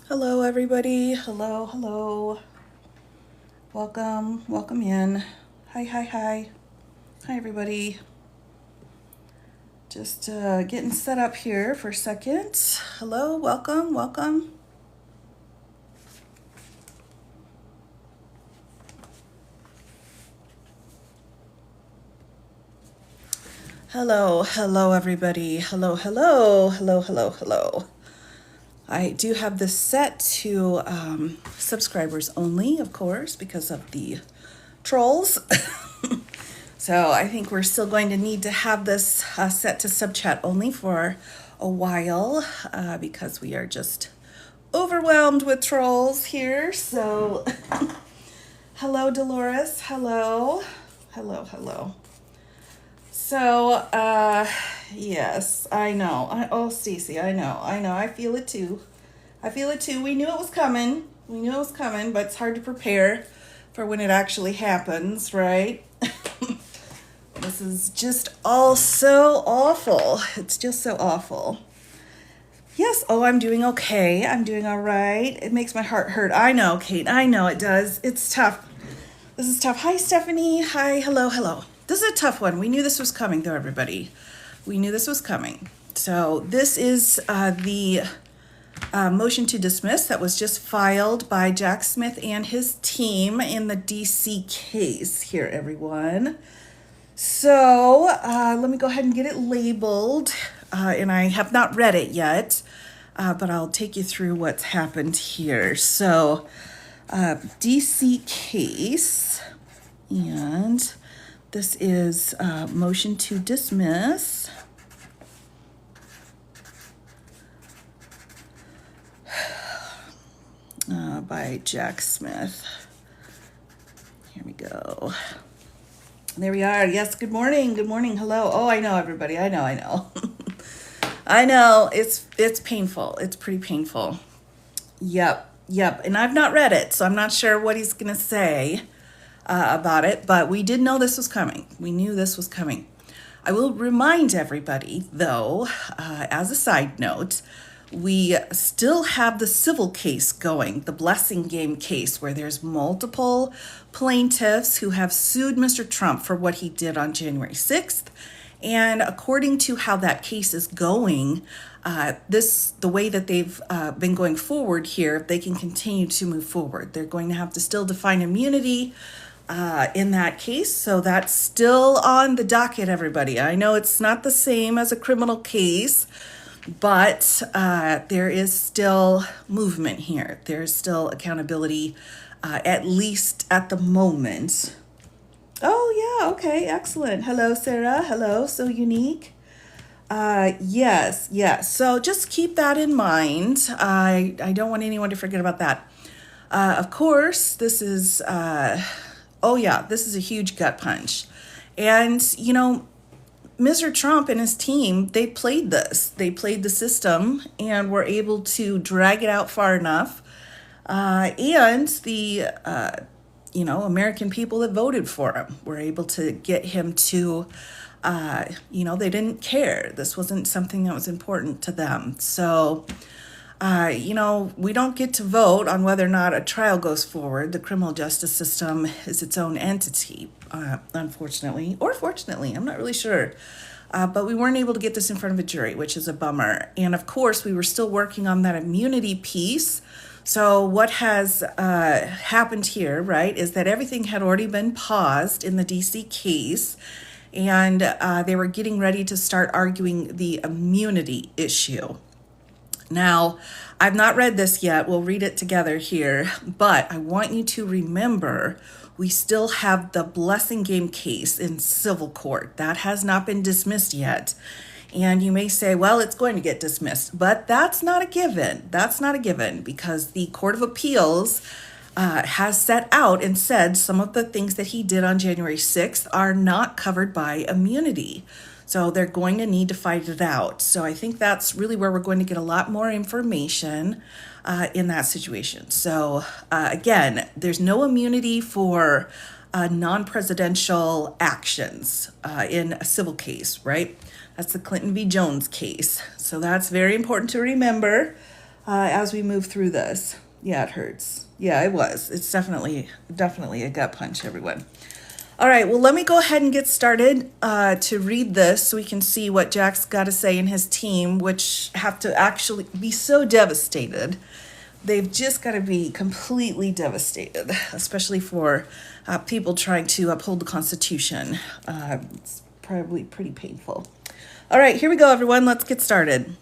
Hello, everybody. Hello, hello. Welcome in. Hi, hi, hi. Hi, everybody. Just getting set up here for a second. Hello, welcome. Hello, everybody. Hello. I do have this set to subscribers only, of course, because of the trolls. So I think we're still going to need to have this set to sub chat only for a while because we are just overwhelmed with trolls here. So hello, Dolores. Hello. So yes, I know. Oh, Stacey, I know. I feel it too. We knew it was coming. But it's hard to prepare for when it actually happens, right? This is just all so awful. It's just so awful. Yes, oh, I'm doing okay. I'm doing all right. It makes my heart hurt. I know, Kate. I know it does. It's tough. This is tough. Hi, Stephanie. Hi, hello. This is a tough one. We knew this was coming, though, everybody. We knew this was coming. So, this is the motion to dismiss that was just filed by Jack Smith and his team in the DC case here, everyone. So let me go ahead and get it labeled. And I have not read it yet, but I'll take you through what's happened here. So, DC case, and this is motion to dismiss. By Jack Smith. Here we go. There we are. Yes, good morning. Hello. Oh, I know, everybody. I know. I know. It's painful. It's pretty painful. Yep. And I've not read it, so I'm not sure what he's going to say about it, but we did know this was coming. We knew this was coming. I will remind everybody, though, as a side note, we still have the civil case going, the Blessing Game case, where there's multiple plaintiffs who have sued Mr. Trump for what he did on January 6th. And according to how that case is going, the way that they've been going forward here, they can continue to move forward. They're going to have to still define immunity in that case. So that's still on the docket, everybody. I know it's not the same as a criminal case, but there is still movement here. There's still accountability, at least at the moment. Oh, yeah, okay, excellent. Hello, Sarah. Hello, so unique. Yes. So just keep that in mind. I don't want anyone to forget about that. Of course, this is, this is a huge gut punch. And, Mr. Trump and his team, they played this. They played the system and were able to drag it out far enough. And the, American people that voted for him were able to get him to, they didn't care. This wasn't something that was important to them. So, we don't get to vote on whether or not a trial goes forward. The criminal justice system is its own entity, unfortunately, or fortunately, I'm not really sure. But we weren't able to get this in front of a jury, which is a bummer. And of course, we were still working on that immunity piece. So what has happened here, right, is that everything had already been paused in the DC case, and they were getting ready to start arguing the immunity issue. Now, I've not read this yet. We'll read it together here, but I want you to remember we still have the Blessing Game case in civil court. That has not been dismissed yet. And you may say, well, it's going to get dismissed, but that's not a given. Because the Court of Appeals has set out and said some of the things that he did on January 6th are not covered by immunity. So they're going to need to fight it out. So I think that's really where we're going to get a lot more information in that situation. So again, there's no immunity for non-presidential actions in a civil case, right? That's the Clinton v. Jones case. So that's very important to remember. as we move through this. Yeah, it hurts. Yeah, it was. It's definitely a gut punch, everyone. All right, well, let me go ahead and get started to read this so we can see what Jack's got to say and his team, which have to actually be so devastated. They've just got to be completely devastated, especially for people trying to uphold the Constitution. It's probably pretty painful. All right, here we go, everyone. Let's get started.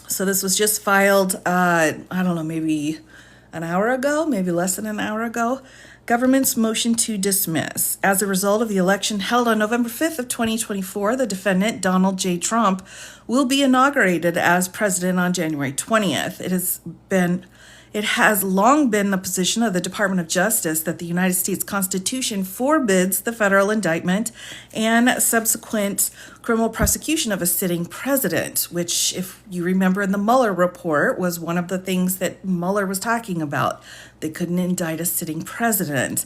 So this was just filed, I don't know, maybe an hour ago, maybe less than an hour ago. Government's motion to dismiss. As a result of the election held on November 5th of 2024, the defendant, Donald J. Trump, will be inaugurated as president on January 20th. It has long been the position of the Department of Justice that the United States Constitution forbids the federal indictment and subsequent criminal prosecution of a sitting president, which, if you remember in the Mueller report, was one of the things that Mueller was talking about. They couldn't indict a sitting president.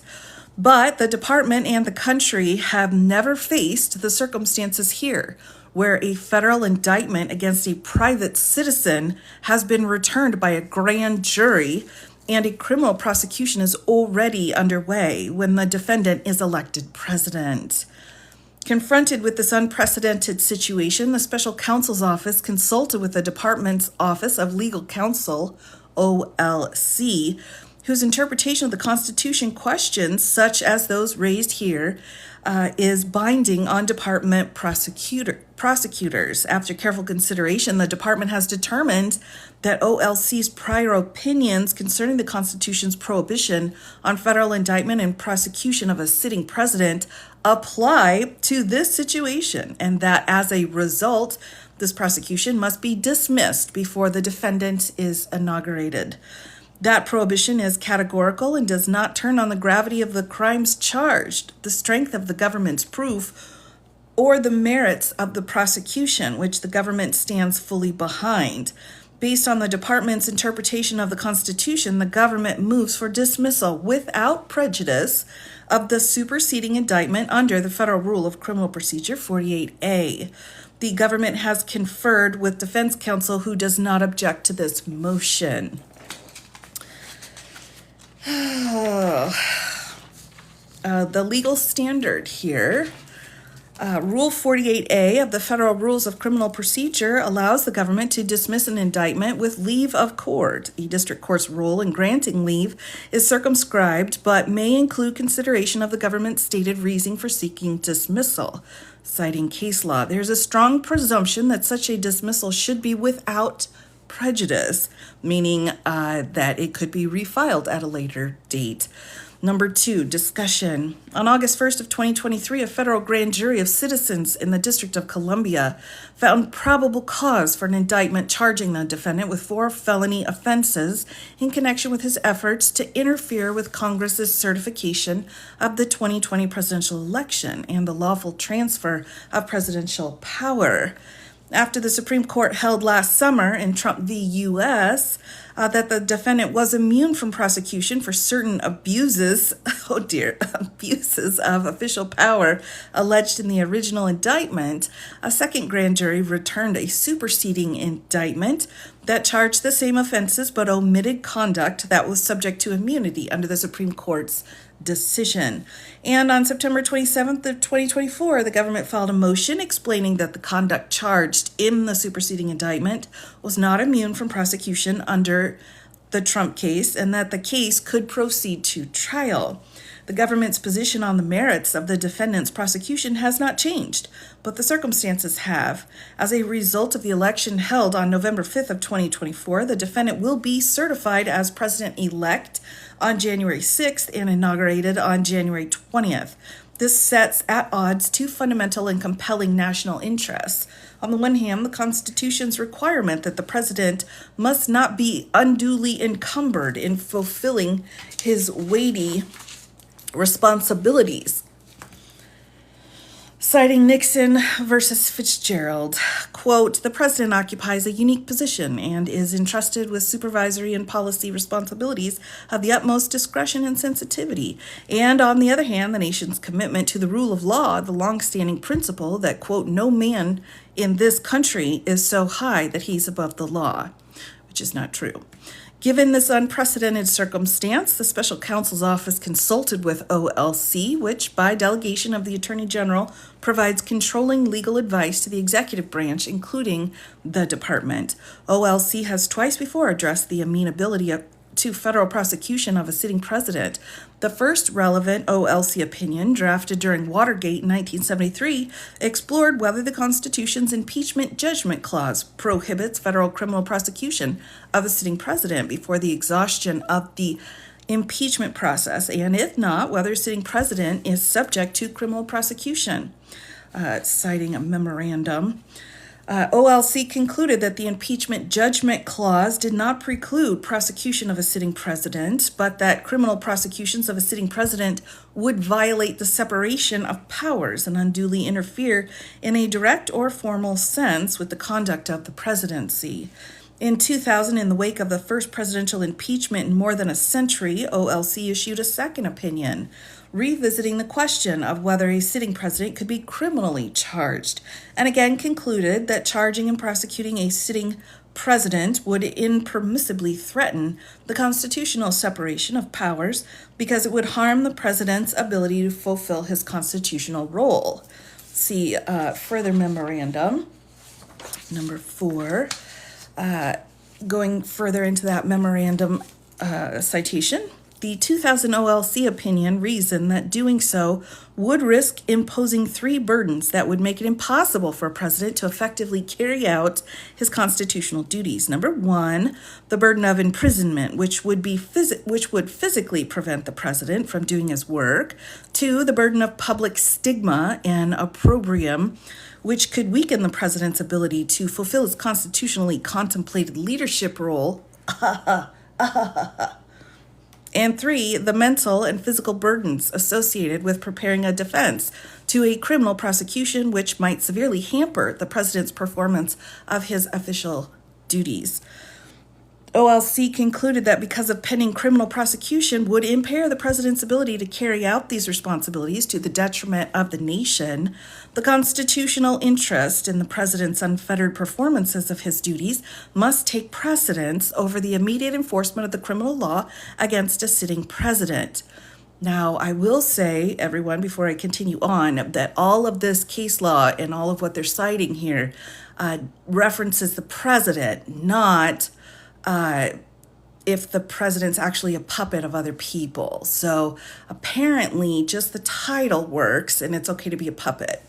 But the department and the country have never faced the circumstances here, where a federal indictment against a private citizen has been returned by a grand jury and a criminal prosecution is already underway when the defendant is elected president. Confronted with this unprecedented situation, the special counsel's office consulted with the department's Office of Legal Counsel, OLC, whose interpretation of the Constitution questions, such as those raised here, is binding on department prosecutors. After careful consideration, the department has determined that OLC's prior opinions concerning the Constitution's prohibition on federal indictment and prosecution of a sitting president apply to this situation, and that as a result, this prosecution must be dismissed before the defendant is inaugurated. That prohibition is categorical and does not turn on the gravity of the crimes charged, the strength of the government's proof, or the merits of the prosecution, which the government stands fully behind. Based on the department's interpretation of the Constitution, the government moves for dismissal without prejudice of the superseding indictment under the Federal Rule of Criminal Procedure 48A. The government has conferred with defense counsel, who does not object to this motion. The legal standard here. Rule 48A of the Federal Rules of Criminal Procedure allows the government to dismiss an indictment with leave of court. A district court's role in granting leave is circumscribed, but may include consideration of the government's stated reason for seeking dismissal. Citing case law, there's a strong presumption that such a dismissal should be without prejudice, meaning that it could be refiled at a later date. Number 2, discussion. On August 1st of 2023, a federal grand jury of citizens in the District of Columbia found probable cause for an indictment charging the defendant with 4 felony offenses in connection with his efforts to interfere with Congress's certification of the 2020 presidential election and the lawful transfer of presidential power. After the Supreme Court held last summer in Trump v. U.S. That the defendant was immune from prosecution for certain abuses of official power alleged in the original indictment, a second grand jury returned a superseding indictment that charged the same offenses but omitted conduct that was subject to immunity under the Supreme Court's decision. And on September 27th of 2024, the government filed a motion explaining that the conduct charged in the superseding indictment was not immune from prosecution under the Trump case and that the case could proceed to trial. The government's position on the merits of the defendant's prosecution has not changed, but the circumstances have. As a result of the election held on November 5th of 2024, the defendant will be certified as president-elect on January 6th and inaugurated on January 20th. This sets at odds 2 fundamental and compelling national interests. On the one hand, the Constitution's requirement that the president must not be unduly encumbered in fulfilling his weighty responsibilities. Citing Nixon versus Fitzgerald, quote, "The president occupies a unique position and is entrusted with supervisory and policy responsibilities of the utmost discretion and sensitivity. And on the other hand, the nation's commitment to the rule of law, the longstanding principle that, quote, no man in this country is so high that he's above the law." which is not true. Given this unprecedented circumstance, the special counsel's office consulted with OLC, which, by delegation of the Attorney General, provides controlling legal advice to the executive branch, including the department. OLC has twice before addressed the amenability to federal prosecution of a sitting president. The first relevant OLC opinion, drafted during Watergate in 1973, explored whether the Constitution's impeachment judgment clause prohibits federal criminal prosecution of a sitting president before the exhaustion of the impeachment process, and if not, whether a sitting president is subject to criminal prosecution. Citing a memorandum, OLC concluded that the impeachment judgment clause did not preclude prosecution of a sitting president, but that criminal prosecutions of a sitting president would violate the separation of powers and unduly interfere in a direct or formal sense with the conduct of the presidency. In 2000, in the wake of the first presidential impeachment in more than a century, OLC issued a second opinion, revisiting the question of whether a sitting president could be criminally charged, and again concluded that charging and prosecuting a sitting president would impermissibly threaten the constitutional separation of powers because it would harm the president's ability to fulfill his constitutional role. See further memorandum, number 4. Going further into that memorandum citation, the 2000 OLC opinion reasoned that doing so would risk imposing 3 burdens that would make it impossible for a president to effectively carry out his constitutional duties. Number 1, the burden of imprisonment, which would physically prevent the president from doing his work. 2, the burden of public stigma and opprobrium, which could weaken the president's ability to fulfill his constitutionally contemplated leadership role. And 3, the mental and physical burdens associated with preparing a defense to a criminal prosecution, which might severely hamper the president's performance of his official duties. OLC concluded that because of pending criminal prosecution would impair the president's ability to carry out these responsibilities to the detriment of the nation, the constitutional interest in the president's unfettered performances of his duties must take precedence over the immediate enforcement of the criminal law against a sitting president. Now, I will say, everyone, before I continue on, that all of this case law and all of what they're citing here references the president, not if the president's actually a puppet of other people. So apparently just the title works and it's okay to be a puppet.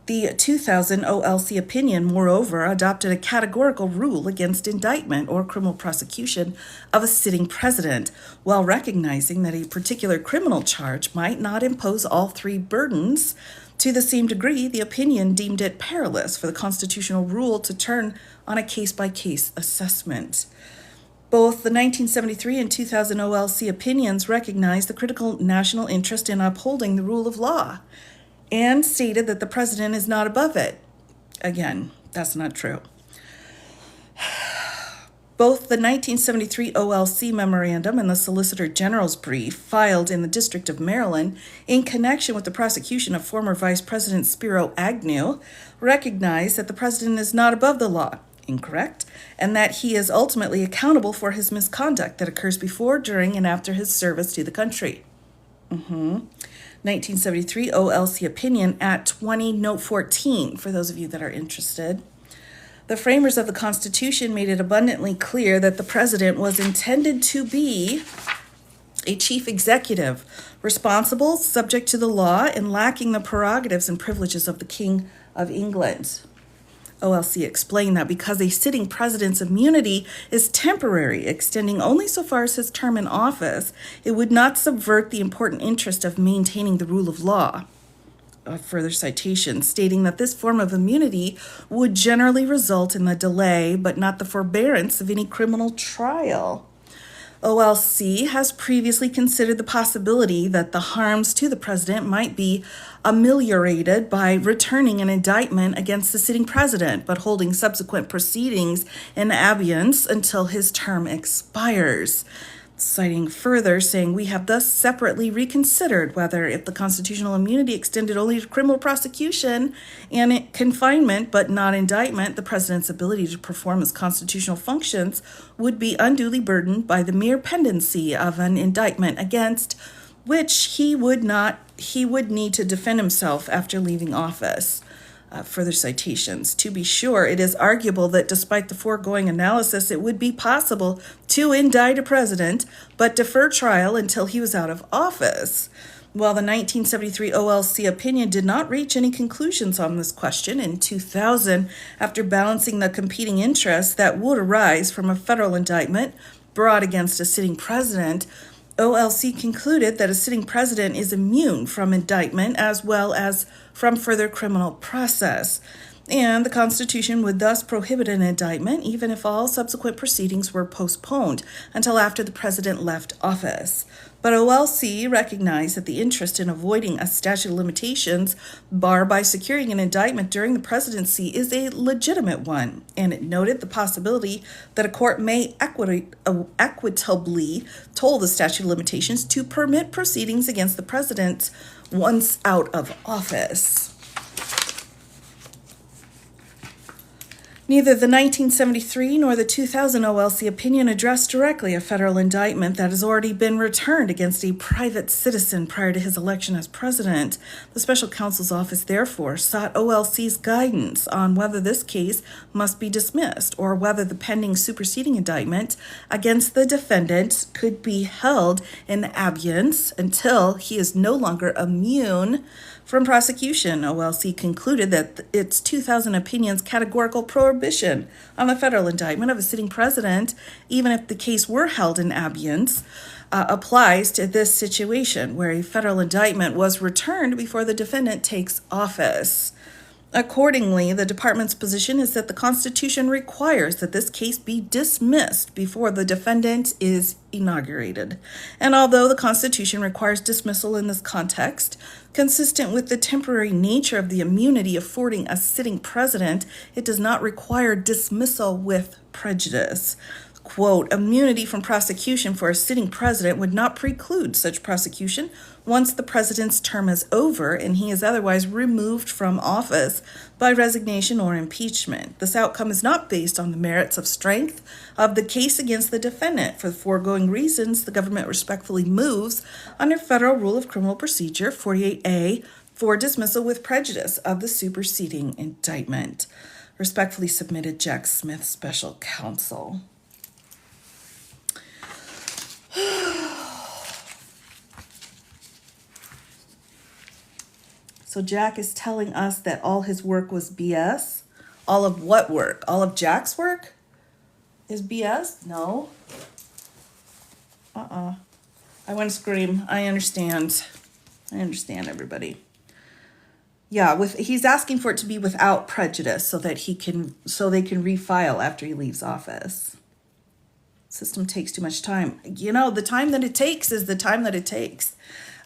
The 2000 OLC opinion, moreover, adopted a categorical rule against indictment or criminal prosecution of a sitting president, while recognizing that a particular criminal charge might not impose all 3 burdens. To the same degree, the opinion deemed it perilous for the constitutional rule to turn on a case-by-case assessment. Both the 1973 and 2000 OLC opinions recognized the critical national interest in upholding the rule of law and stated that the president is not above it. Again, that's not true. Both the 1973 OLC memorandum and the Solicitor General's brief filed in the District of Maryland in connection with the prosecution of former Vice President Spiro Agnew recognize that the president is not above the law, incorrect, and that he is ultimately accountable for his misconduct that occurs before, during, and after his service to the country. 1973 OLC opinion at 20 note 14, for those of you that are interested. The framers of the Constitution made it abundantly clear that the president was intended to be a chief executive, responsible, subject to the law, and lacking the prerogatives and privileges of the King of England. OLC explained that because a sitting president's immunity is temporary, extending only so far as his term in office, it would not subvert the important interest of maintaining the rule of law. A further citation stating that this form of immunity would generally result in the delay, but not the forbearance of any criminal trial. OLC has previously considered the possibility that the harms to the president might be ameliorated by returning an indictment against the sitting president, but holding subsequent proceedings in abeyance until his term expires. Citing further, saying, we have thus separately reconsidered whether, if the constitutional immunity extended only to criminal prosecution and confinement but not indictment, the president's ability to perform his constitutional functions would be unduly burdened by the mere pendency of an indictment against which he would need to defend himself after leaving office. Further citations. To be sure, it is arguable that despite the foregoing analysis, it would be possible to indict a president, but defer trial until he was out of office. While the 1973 OLC opinion did not reach any conclusions on this question, in 2000, after balancing the competing interests that would arise from a federal indictment brought against a sitting president, OLC concluded that a sitting president is immune from indictment as well as from further criminal process, and the Constitution would thus prohibit an indictment even if all subsequent proceedings were postponed until after the president left office. But OLC recognized that the interest in avoiding a statute of limitations bar by securing an indictment during the presidency is a legitimate one, and it noted the possibility that a court may equitably toll the statute of limitations to permit proceedings against the president once out of office. Neither the 1973 nor the 2000 OLC opinion addressed directly a federal indictment that has already been returned against a private citizen prior to his election as president. The special counsel's office therefore sought OLC's guidance on whether this case must be dismissed or whether the pending superseding indictment against the defendant could be held in abeyance until he is no longer immune from prosecution. OLC concluded that its 2000 opinion's categorical prohibition on the federal indictment of a sitting president, even if the case were held in abeyance, applies to this situation where a federal indictment was returned before the defendant takes office. Accordingly, the department's position is that the Constitution requires that this case be dismissed before the defendant is inaugurated. And although the Constitution requires dismissal in this context, consistent with the temporary nature of the immunity affording a sitting president, it does not require dismissal with prejudice. Quote, immunity from prosecution for a sitting president would not preclude such prosecution once the president's term is over and he is otherwise removed from office by resignation or impeachment. This outcome is not based on the merits of strength of the case against the defendant. For the foregoing reasons, the government respectfully moves under Federal Rule of Criminal Procedure 48A for dismissal with prejudice of the superseding indictment. Respectfully submitted, Jack Smith, Special Counsel. So Jack is telling us that all his work was BS. All of what work? All of Jack's work is BS? No. I want to scream. I understand, everybody. Yeah, he's asking for it to be without prejudice so that they can refile after he leaves office. System takes too much time. You know, the time that it takes is the time that it takes.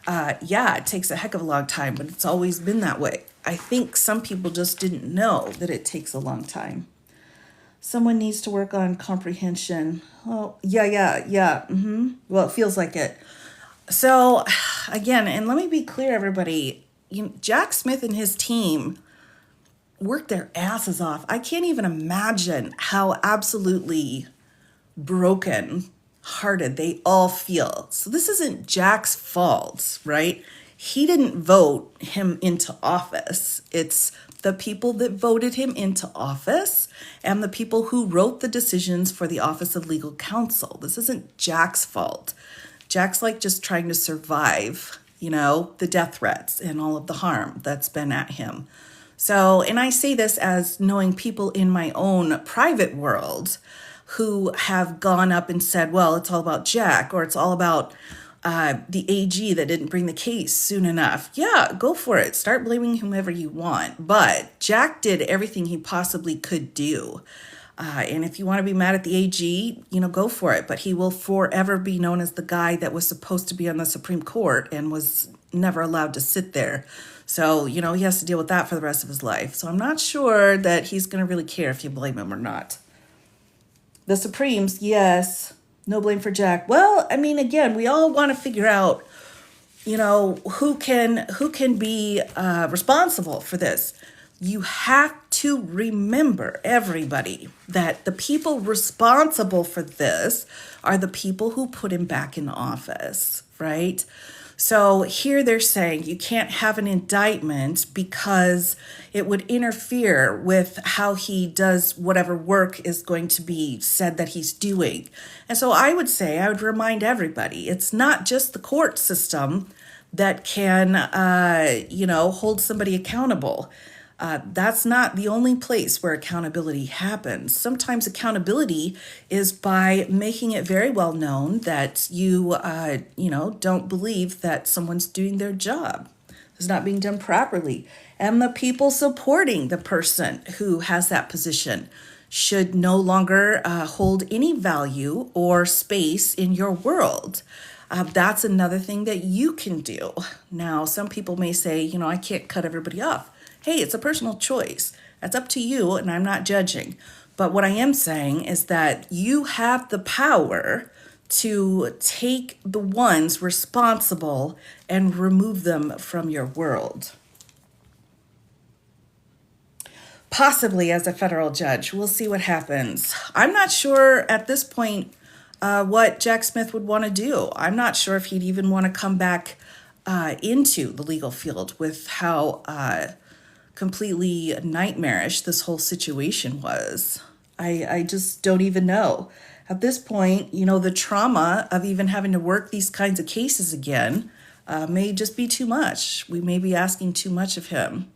It takes a heck of a long time, but it's always been that way. I think some people just didn't know that it takes a long time. Someone needs to work on comprehension. Oh, yeah. Well, it feels like it. So, again, and let me be clear, everybody. Jack Smith and his team worked their asses off. I can't even imagine how absolutely broken-hearted they all feel. So this isn't Jack's fault, right? He didn't vote him into office. It's the people that voted him into office and the people who wrote the decisions for the Office of Legal Counsel. This isn't Jack's fault. Jack's just trying to survive, the death threats and all of the harm that's been at him. So, and I say this as knowing people in my own private world who have gone up and said, well, it's all about Jack, or it's all about the AG that didn't bring the case soon enough. Yeah, go for it. Start blaming whomever you want. But Jack did everything he possibly could do. And if you want to be mad at the AG, go for it. But he will forever be known as the guy that was supposed to be on the Supreme Court and was never allowed to sit there. So, he has to deal with that for the rest of his life. So I'm not sure that he's going to really care if you blame him or not. The Supremes, yes. No blame for Jack. Well, I mean, again, we all want to figure out, who can be responsible for this. You have to remember, everybody, that the people responsible for this are the people who put him back in office, right? So here they're saying you can't have an indictment because it would interfere with how he does whatever work is going to be said that he's doing. And so I would remind everybody, it's not just the court system that can, hold somebody accountable. That's not the only place where accountability happens. Sometimes accountability is by making it very well known that you, don't believe that someone's doing their job. It's not being done properly. And the people supporting the person who has that position should no longer hold any value or space in your world. That's another thing that you can do. Now, some people may say, I can't cut everybody off. Hey, it's a personal choice. That's up to you, and I'm not judging. But what I am saying is that you have the power to take the ones responsible and remove them from your world. Possibly as a federal judge. We'll see what happens. I'm not sure at this point what Jack Smith would want to do. I'm not sure if he'd even want to come back into the legal field with how completely nightmarish this whole situation was. I just don't even know. At this point, the trauma of even having to work these kinds of cases again may just be too much. We may be asking too much of him.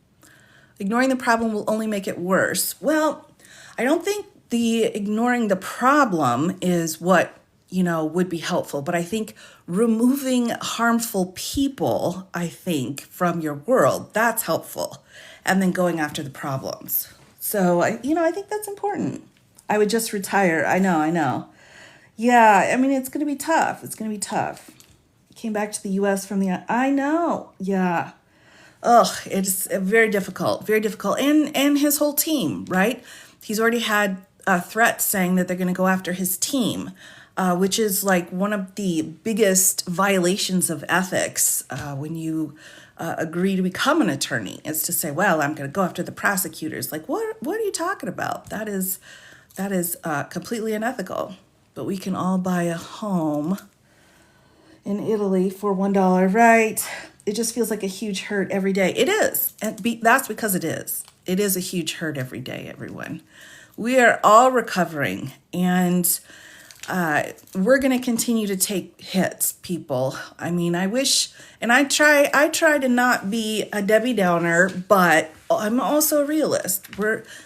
Ignoring the problem will only make it worse. Well, I don't think ignoring the problem is what, would be helpful. But I think removing harmful people, from your world, that's helpful. And then going after the problems. So, I think that's important. I would just retire. I know. Yeah, I mean, it's going to be tough. Came back to the U.S. from I know. Yeah. Ugh, it's very difficult. And his whole team, right? He's already had threats saying that they're going to go after his team, which is like one of the biggest violations of ethics when you agree to become an attorney, is to say, well, I'm going to go after the prosecutors. Like, what are you talking about? That is completely unethical. But we can all buy a home in Italy for $1, right? It just feels like a huge hurt every day. It is. And that's because it is. It is a huge hurt every day, everyone. We are all recovering, and we're going to continue to take hits, people. I mean, I wish, and I try to not be a Debbie Downer, but I'm also a realist.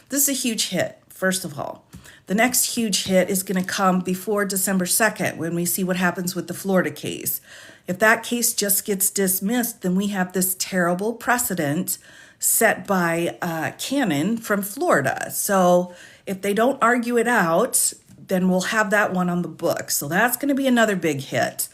This is a huge hit, first of all. The next huge hit is going to come before December 2nd when we see what happens with the Florida case. If that case just gets dismissed, then we have this terrible precedent set by Cannon from Florida. So if they don't argue it out, then we'll have that one on the book. So that's going to be another big hit.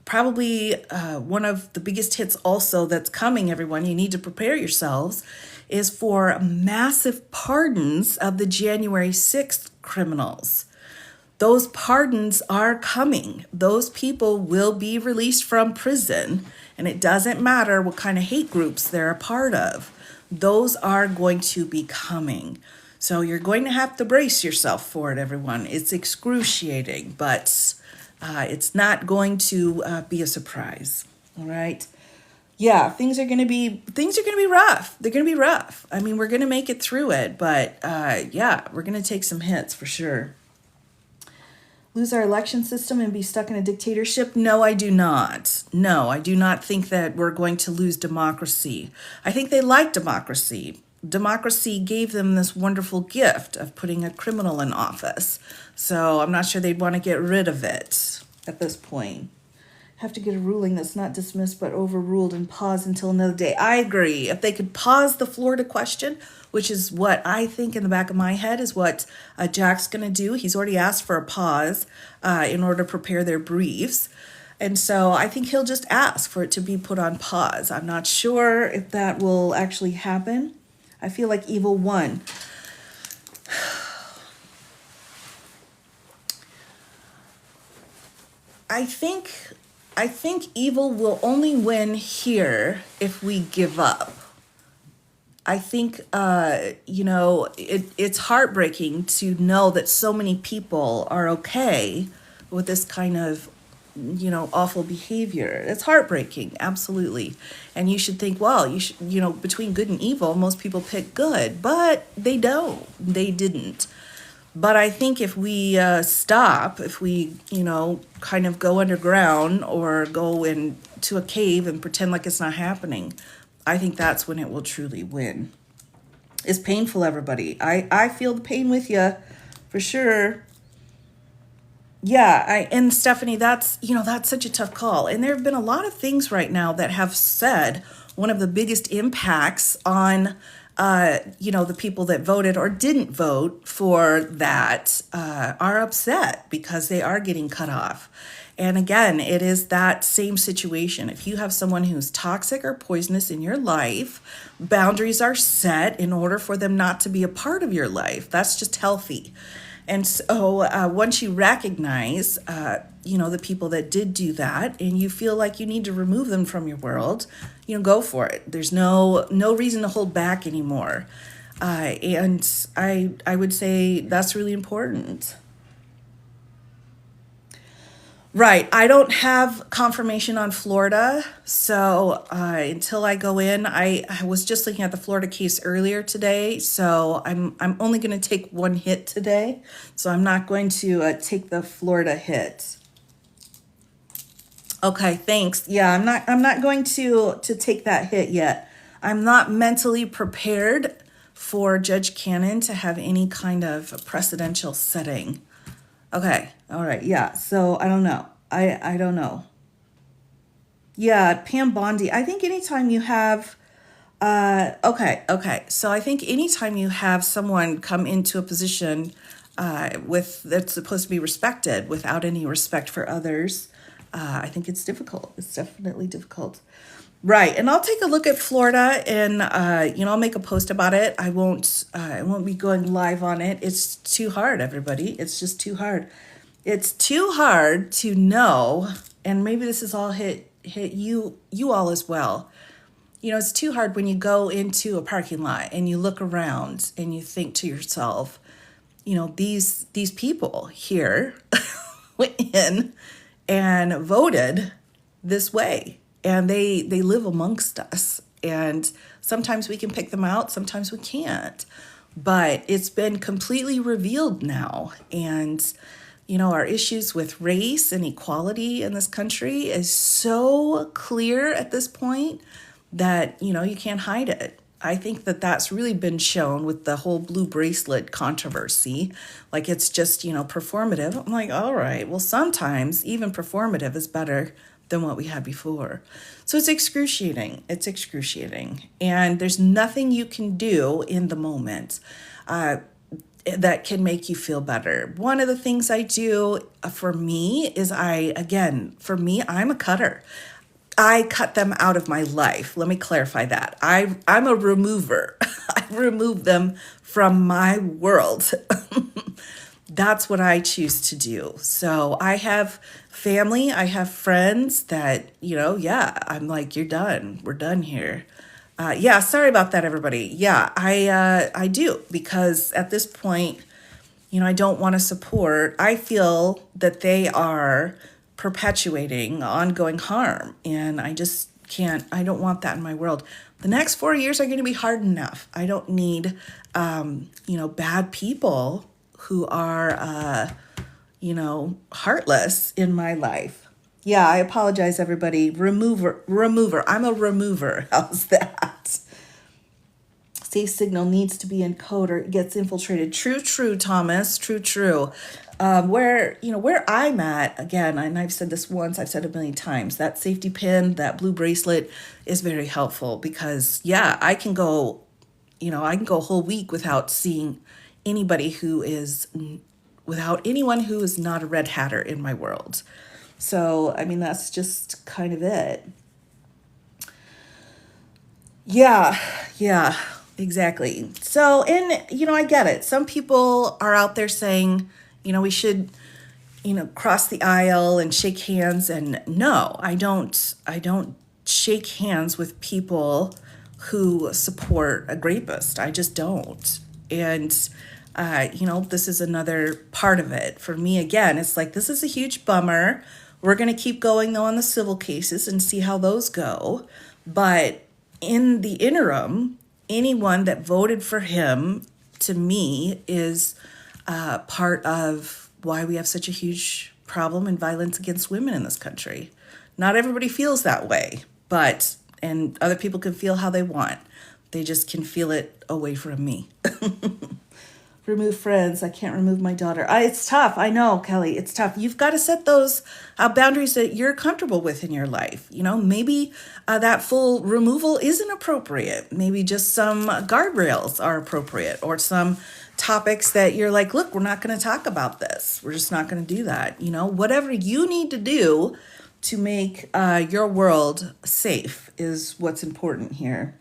Probably one of the biggest hits also that's coming, everyone, you need to prepare yourselves, is for massive pardons of the January 6th criminals. Those pardons are coming. Those people will be released from prison, and it doesn't matter what kind of hate groups they're a part of. Those are going to be coming. So you're going to have to brace yourself for it, everyone. It's excruciating, but it's not going to be a surprise. All right. Yeah, things are going to be rough. They're going to be rough. I mean, we're going to make it through it, but we're going to take some hits for sure. Lose our election system and be stuck in a dictatorship? No, I do not. No, I do not think that we're going to lose democracy. I think they like democracy. Democracy gave them this wonderful gift of putting a criminal in office. So I'm not sure they'd want to get rid of it at this point. Have to get a ruling that's not dismissed but overruled and pause until another day. I agree. If they could pause the Florida question, which is what I think in the back of my head is what Jack's going to do. He's already asked for a pause in order to prepare their briefs. And so I think he'll just ask for it to be put on pause. I'm not sure if that will actually happen. I feel like evil won. I think I think evil will only win here if we give up. I think it's heartbreaking to know that so many people are okay with this kind of awful behavior. It's heartbreaking, absolutely. And you should think, well, between good and evil, most people pick good, but they don't. They didn't. But I think if we stop, if we, kind of go underground or go into a cave and pretend like it's not happening, I think that's when it will truly win. It's painful, everybody. I feel the pain with you, for sure. Yeah, and Stephanie, that's such a tough call. And there have been a lot of things right now that have said one of the biggest impacts on the people that voted or didn't vote for that are upset because they are getting cut off. And again, it is that same situation. If you have someone who's toxic or poisonous in your life, boundaries are set in order for them not to be a part of your life. That's just healthy. And so once you recognize, the people that did do that, and you feel like you need to remove them from your world, go for it. There's no reason to hold back anymore. And I would say that's really important. Right. I don't have confirmation on Florida. So until I go in, I was just looking at the Florida case earlier today. So I'm only going to take one hit today. So I'm not going to take the Florida hit. Okay, thanks. Yeah, I'm not going to take that hit yet. I'm not mentally prepared for Judge Cannon to have any kind of precedential setting. Okay. All right. Yeah. So I don't know. I don't know. Yeah. Pam Bondi. I think anytime you have, okay. So I think anytime you have someone come into a position, that's supposed to be respected without any respect for others, I think it's difficult. It's definitely difficult. Right. And I'll take a look at Florida and, I'll make a post about it. I won't be going live on it. It's too hard, everybody. It's just too hard. It's too hard to know. And maybe this is all hit you all as well. It's too hard when you go into a parking lot and you look around and you think to yourself, these people here went in and voted this way. And they live amongst us. And sometimes we can pick them out, sometimes we can't. But it's been completely revealed now. And, our issues with race and equality in this country is so clear at this point that, you can't hide it. I think that that's really been shown with the whole blue bracelet controversy. Like it's just, performative. I'm like, all right, well, sometimes even performative is better than what we had before. So it's excruciating. It's excruciating. And there's nothing you can do in the moment that can make you feel better. One of the things I do for me is I'm a cutter. I cut them out of my life. Let me clarify that. I'm a remover. I remove them from my world. That's what I choose to do. So I have family, I have friends that, I'm like, you're done. We're done here. Sorry about that, everybody. Yeah, I do, because at this point, I don't want to support. I feel that they are perpetuating ongoing harm, and I just can't. I don't want that in my world. The next 4 years are going to be hard enough. I don't need, bad people who are, heartless in my life. Yeah, I apologize, everybody. Remover. I'm a remover. How's that? Safe signal needs to be encoded. It gets infiltrated. True, Thomas. True. Where I'm at, again, and I've said this once, I've said it a million times, that safety pin, that blue bracelet is very helpful because, I can go a whole week without seeing without anyone who is not a red hatter in my world. So, that's just kind of it. Yeah, exactly. So, and, I get it. Some people are out there saying, we should cross the aisle and shake hands. And no, I don't shake hands with people who support a rapist. I just don't. And, this is another part of it. For me, again, it's like, this is a huge bummer. We're going to keep going, though, on the civil cases and see how those go. But in the interim, anyone that voted for him, to me, is part of why we have such a huge problem in violence against women in this country. Not everybody feels that way, and other people can feel how they want. They just can feel it away from me. Remove friends. I can't remove my daughter. It's tough. I know, Kelly. It's tough. You've got to set those boundaries that you're comfortable with in your life. Maybe that full removal isn't appropriate. Maybe just some guardrails are appropriate, or some topics that you're like, look, we're not going to talk about this. We're just not going to do that. Whatever you need to do to make your world safe is what's important here.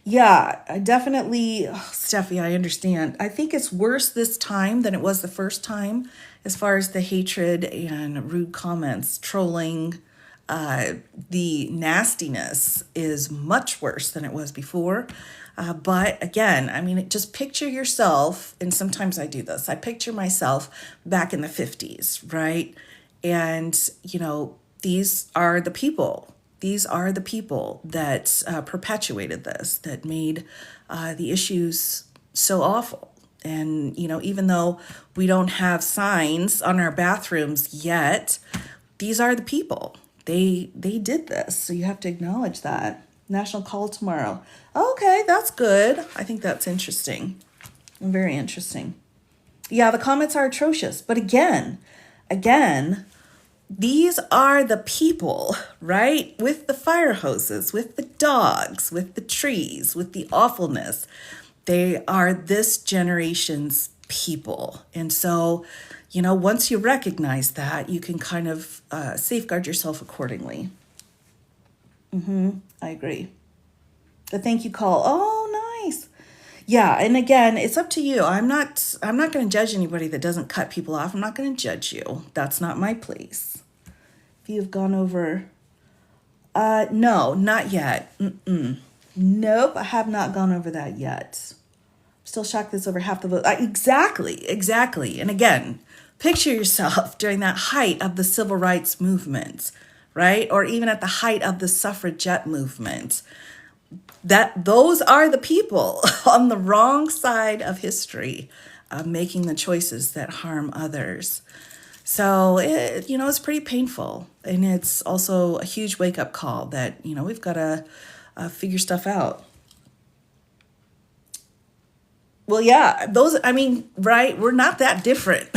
Yeah, I definitely, Steffi, I understand. I think it's worse this time than it was the first time, as far as the hatred and rude comments, trolling. The nastiness is much worse than it was before. But again, just picture yourself, and sometimes I do this. I picture myself back in the 50s, right? And, these are the people. These are the people that perpetuated this, that made the issues so awful. And, even though we don't have signs on our bathrooms yet, these are the people. They did this. So you have to acknowledge that. National Call tomorrow. Okay, that's good. I think that's interesting. Very interesting. Yeah, the comments are atrocious. But again, these are the people, right? With the fire hoses, with the dogs, with the trees, with the awfulness. They are this generation's people. And so, once you recognize that, you can kind of safeguard yourself accordingly. I agree. The thank you call. Oh, nice. Yeah, and again, it's up to you. I'm not going to judge anybody that doesn't cut people off. I'm not going to judge you. That's not my place. If you've gone over, no, not yet. Nope, I have not gone over that yet. I'm still shocked that's over half the vote. Exactly. And again, picture yourself during that height of the civil rights movement, right? Or even at the height of the suffragette movement. Those are the people on the wrong side of history, making the choices that harm others. So, it's pretty painful. And it's also a huge wake-up call that, we've got to figure stuff out. Well, yeah, right? We're not that different.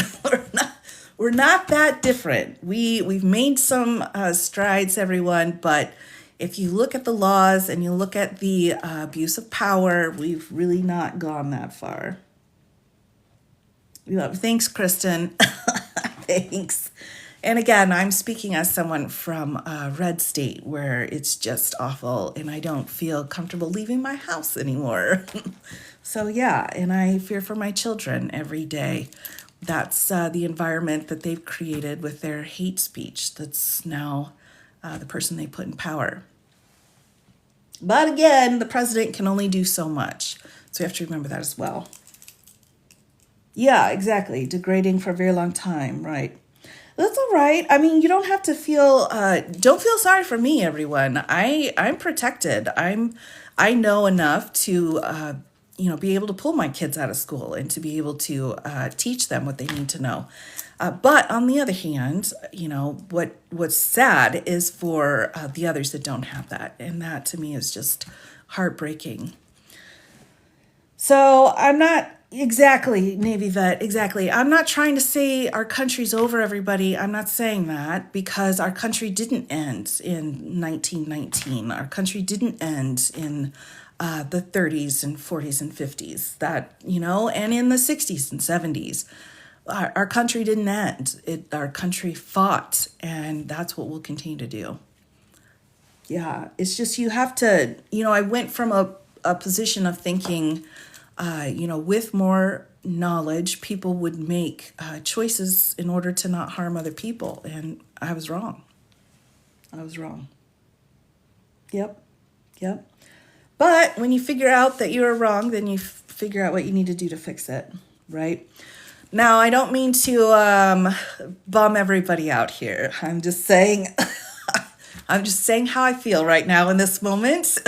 We're not that different. We've made some strides, everyone, but if you look at the laws and you look at the abuse of power, we've really not gone that far. Thanks, Kristen. Thanks. And again, I'm speaking as someone from a red state where it's just awful and I don't feel comfortable leaving my house anymore. So yeah, and I fear for my children every day. That's the environment that they've created with their hate speech. That's now the person they put in power. But again, the president can only do so much. So you have to remember that as well. Yeah, exactly. Degrading for a very long time, right? That's all right. You don't have to feel, don't feel sorry for me, everyone. I'm protected. I know enough to, be able to pull my kids out of school and to be able to teach them what they need to know. But on the other hand, what's sad is for the others that don't have that. And that to me is just heartbreaking. So I'm not exactly, Navy vet, exactly. I'm not trying to say our country's over, everybody. I'm not saying that because our country didn't end in 1919. Our country didn't end in the 30s and 40s and 50s, and in the 60s and 70s. Our country didn't end. Our country fought, and that's what we'll continue to do. Yeah, it's just you have to, I went from a position of thinking, with more knowledge, people would make choices in order to not harm other people. And I was wrong. I was wrong. Yep. Yep. But when you figure out that you were wrong, then you figure out what you need to do to fix it, right? Now, I don't mean to bum everybody out here. I'm just saying, I'm just saying how I feel right now in this moment,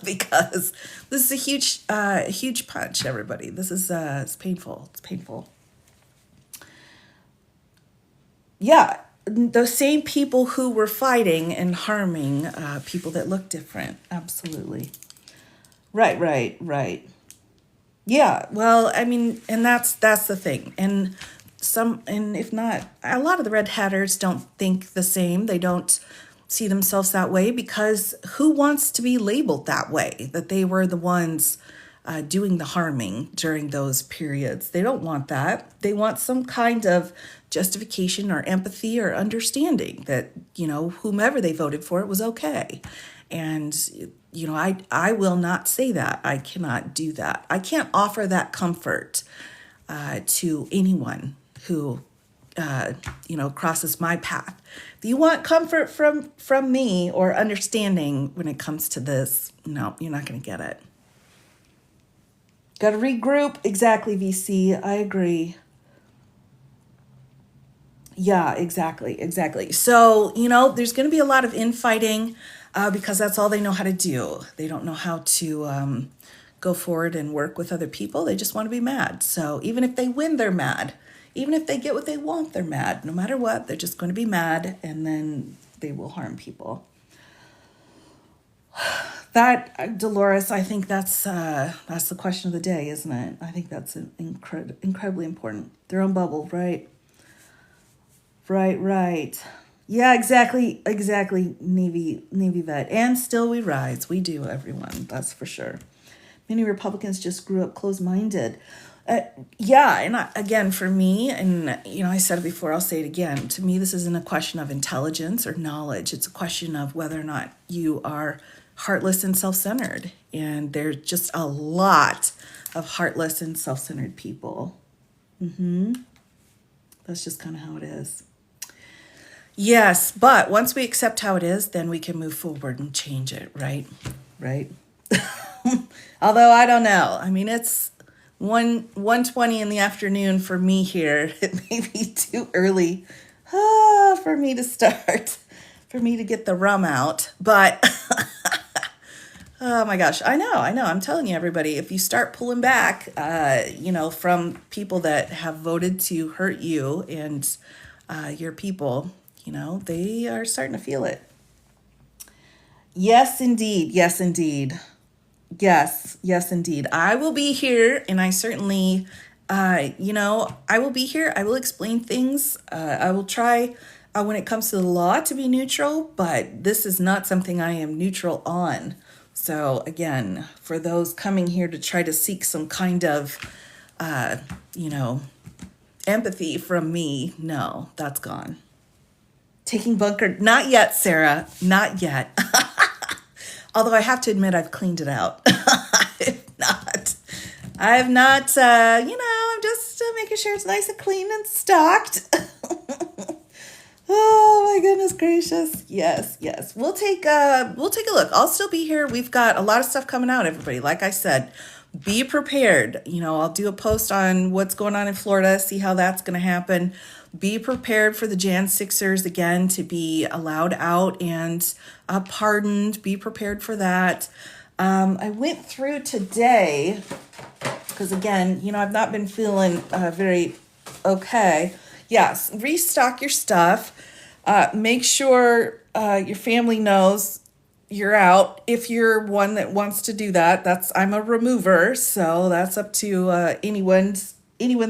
because this is a huge punch, everybody. This is it's painful. It's painful. Yeah, the same people who were fighting and harming people that look different. Absolutely. Right. Yeah, well, I mean, and that's the thing. And if not, a lot of the red hatters don't think the same. They don't see themselves that way, because who wants to be labeled that way, that they were the ones doing the harming during those periods? They don't want that. They want some kind of justification or empathy or understanding that, whomever they voted for, it was okay. And, I will not say that. I cannot do that. I can't offer that comfort to anyone who, crosses my path. If you want comfort from me or understanding when it comes to this, no, you're not going to get it. Got to regroup. Exactly, VC. I agree. Yeah, exactly. So, there's going to be a lot of infighting because that's all they know how to do. They don't know how to go forward and work with other people. They just want to be mad. So even if they win, they're mad. Even if they get what they want, they're mad. No matter what, they're just going to be mad, and then they will harm people. That, Dolores, I think that's the question of the day, isn't it? I think that's incredibly important. Their own bubble, right? Right. Yeah, exactly, Navy vet. And still we rise. We do, everyone. That's for sure. Many Republicans just grew up closed-minded. Yeah, and again, for me, and I said it before, I'll say it again. To me, this isn't a question of intelligence or knowledge. It's a question of whether or not you are heartless and self-centered. And there's just a lot of heartless and self-centered people. That's just kind of how it is. Yes, but once we accept how it is, then we can move forward and change it, right? Although I don't know. I mean, it's 1:20 in the afternoon for me here. It may be too early for me to start, for me to get the rum out. But oh my gosh, I know. I'm telling you, everybody, if you start pulling back, from people that have voted to hurt you and your people, they are starting to feel it. Yes, indeed. Yes, indeed. I will be here, and I certainly, I will be here. I will explain things. I will try, when it comes to the law, to be neutral, but this is not something I am neutral on. So again, for those coming here to try to seek some kind of, empathy from me, no, that's gone. Taking bunker, not yet, Sarah, not yet. Although I have to admit, I've cleaned it out. I have not, I'm just making sure it's nice and clean and stocked. Oh my goodness gracious. Yes. We'll take a look. I'll still be here. We've got a lot of stuff coming out, everybody. Like I said, be prepared. I'll do a post on what's going on in Florida, see how that's going to happen. Be prepared for the Jan 6ers again to be allowed out and pardoned. Be prepared for that. I went through today because, again, I've not been feeling very okay. Yes, restock your stuff. Make sure your family knows you're out. If you're one that wants to do that, I'm a remover, so that's up to anyone's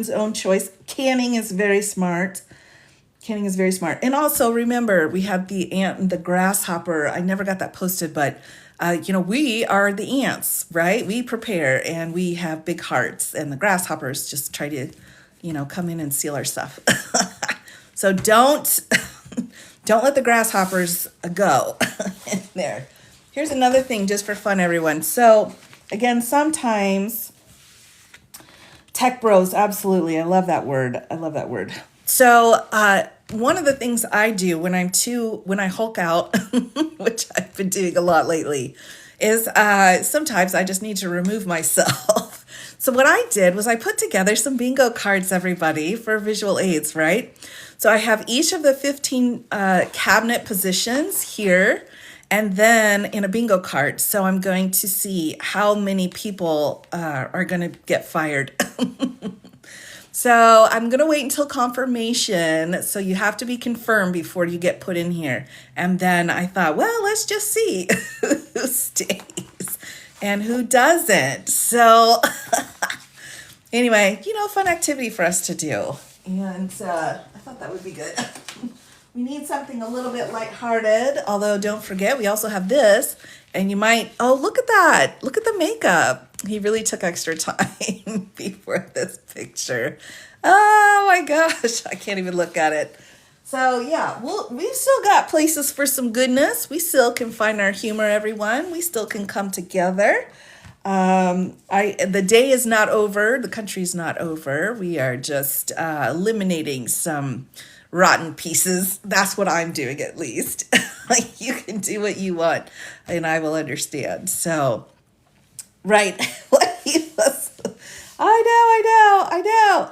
own choice. Canning is very smart. And also remember, we had the ant and the grasshopper. I never got that posted, but we are the ants, right? We prepare and we have big hearts, and the grasshoppers just try to, come in and steal our stuff. So don't let the grasshoppers go in there. Here's another thing just for fun, everyone. So again, sometimes Tech bros, absolutely. I love that word. I love that word. So, one of the things I do when when I Hulk out, which I've been doing a lot lately, is sometimes I just need to remove myself. So what I did was I put together some bingo cards, everybody, for visual aids, right? So I have each of the 15 cabinet positions here, and then in a bingo card. So I'm going to see how many people are going to get fired. So I'm going to wait until confirmation. So you have to be confirmed before you get put in here. And then I thought, well, let's just see who stays and who doesn't. So anyway, fun activity for us to do. And I thought that would be good. We need something a little bit lighthearted, although don't forget, we also have this. And you might, oh, look at that. Look at the makeup. He really took extra time before this picture. Oh my gosh, I can't even look at it. So yeah, we've still got places for some goodness. We still can find our humor, everyone. We still can come together. The day is not over. The country's not over. We are just eliminating some rotten pieces. That's what I'm doing, at least. Like, you can do what you want, and I will understand. So, right. I know.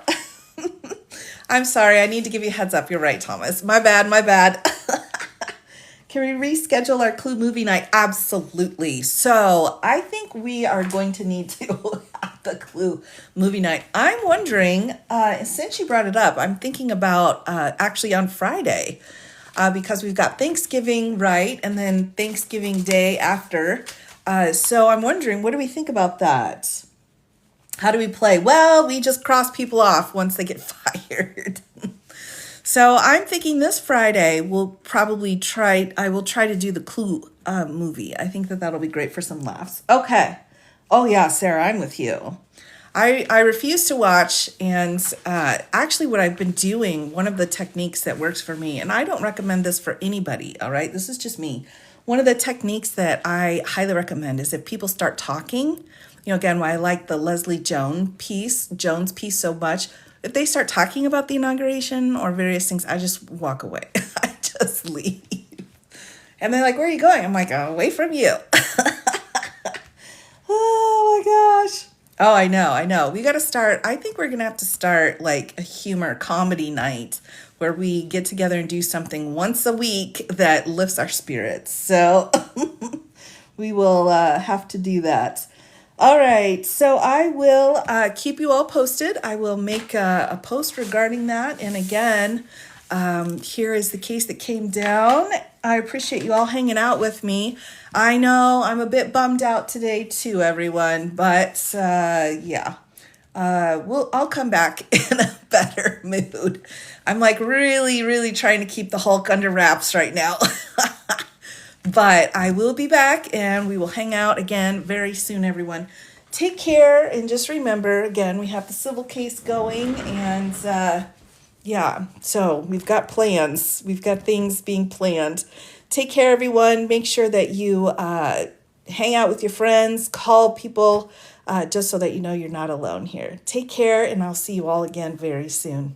I'm sorry. I need to give you a heads up. You're right, Thomas. My bad. Can we reschedule our Clue movie night? Absolutely. So I think we are going to need to have the Clue movie night. I'm wondering, since you brought it up, I'm thinking about actually on Friday, because we've got Thanksgiving, right? And then Thanksgiving Day after. So I'm wondering, what do we think about that? How do we play? Well, we just cross people off once they get fired. So I'm thinking this Friday I will try to do the Clue movie. I think that'll be great for some laughs. Okay. Oh yeah, Sarah, I'm with you. I refuse to watch, and actually what I've been doing, one of the techniques that works for me, and I don't recommend this for anybody, all right? This is just me. One of the techniques that I highly recommend is if people start talking, again, why I like the Leslie Jones piece so much. If they start talking about the inauguration or various things, I just walk away. I just leave. And they're like, where are you going? I'm like, away from you. Oh my gosh. Oh, I know. We got to start. I think we're going to have to start like a humor comedy night where we get together and do something once a week that lifts our spirits. So we will have to do that. All right, so I will keep you all posted. I will make a post regarding that. And again, here is the case that came down. I appreciate you all hanging out with me. I know I'm a bit bummed out today too, everyone, but yeah, I'll come back in a better mood. I'm like really, really trying to keep the Hulk under wraps right now. But I will be back and we will hang out again very soon, everyone. Take care, and just remember, again, we have the civil case going, and yeah, so we've got plans. We've got things being planned. Take care, everyone. Make sure that you hang out with your friends, call people, just so that you know you're not alone here. Take care, and I'll see you all again very soon.